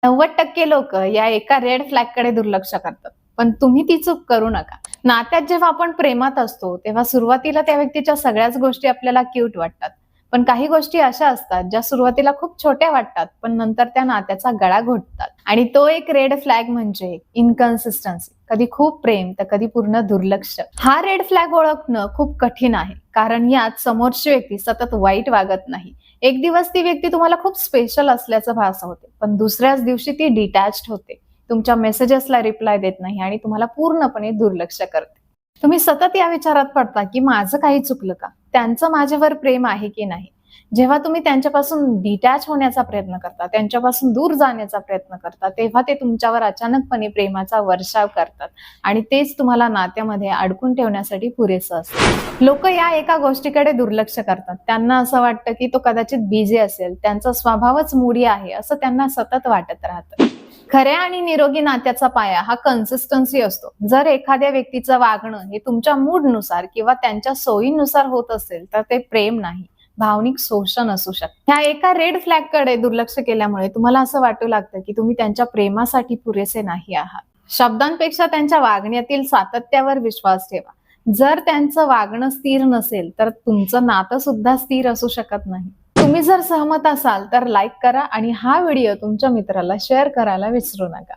90% लोक या एका रेड फ्लॅग कडे दुर्लक्ष करतात. पण तुम्ही ती चूक करू नका. नात्यात जेव्हा आपण प्रेमात असतो तेव्हा सुरुवातीला त्या व्यक्तीच्या सगळ्याच गोष्टी आपल्याला क्यूट वाटतात. पण काही गोष्टी अशा असतात ज्या सुरुवातीला खूप छोट्या वाटतात पण नंतर त्या नात्याचा गळा घोटतात. आणि तो एक रेड फ्लॅग म्हणजे इनकन्सिस्टन्सी. कधी खूप प्रेम तर कधी पूर्ण दुर्लक्ष. हा रेड फ्लॅग ओळखणं खूप कठीण आहे, कारण यात समोरची व्यक्ती सतत वाईट वागत नाही. एक दिवस ती व्यक्ती तुम्हाला खूप स्पेशल असल्याचं भास होते, पण दुसऱ्याच दिवशी ती डिटॅच्ड होते, तुमच्या मेसेजेसला रिप्लाय देत नाही आणि तुम्हाला पूर्णपणे दुर्लक्ष करते. तुम्ही सतत या विचारात पडता की माझं काही चुकलं का, त्यांचं माझ्यावर प्रेम आहे की नाही. जेव्हा तुम्ही त्यांच्यापासून डिटॅच होण्याचा प्रयत्न करता, त्यांच्यापासून दूर जाण्याचा प्रयत्न करता, तेव्हा ते तुमच्यावर अचानकपणे प्रेमाचा वर्षाव करतात आणि तेच तुम्हाला नात्यामध्ये अडकून ठेवण्यासाठी पुरेसं असतं. लोक या एका गोष्टीकडे दुर्लक्ष करतात. त्यांना असं वाटतं की तो कदाचित बिझी असेल, त्यांचा स्वभावच मूडी आहे असं त्यांना सतत वाटत राहतं. खऱ्या आणि निरोगी नात्याचा पाया हा कन्सिस्टन्सी असतो. जर एखाद्या व्यक्तीचं वागणं हे तुमच्या मूडनुसार किंवा त्यांच्या सोयीनुसार होत असेल तर ते प्रेम नाही, भावनिक शोषण असू शकते. ह्या एका रेड फ्लॅग कडे दुर्लक्ष केल्यामुळे तुम्हाला असं वाटू लागतं की तुम्ही त्यांच्या प्रेमासाठी पुरेसे नाही आहात. शब्दांपेक्षा त्यांच्या वागण्यातील सातत्यावर विश्वास ठेवा. जर त्यांचं वागणं स्थिर नसेल तर तुमचं नातं सुद्धा स्थिर असू शकत नाही. तुम्ही जर सहमत असाल तर लाईक करा आणि हा व्हिडिओ तुमच्या मित्राला शेअर करायला विसरू नका.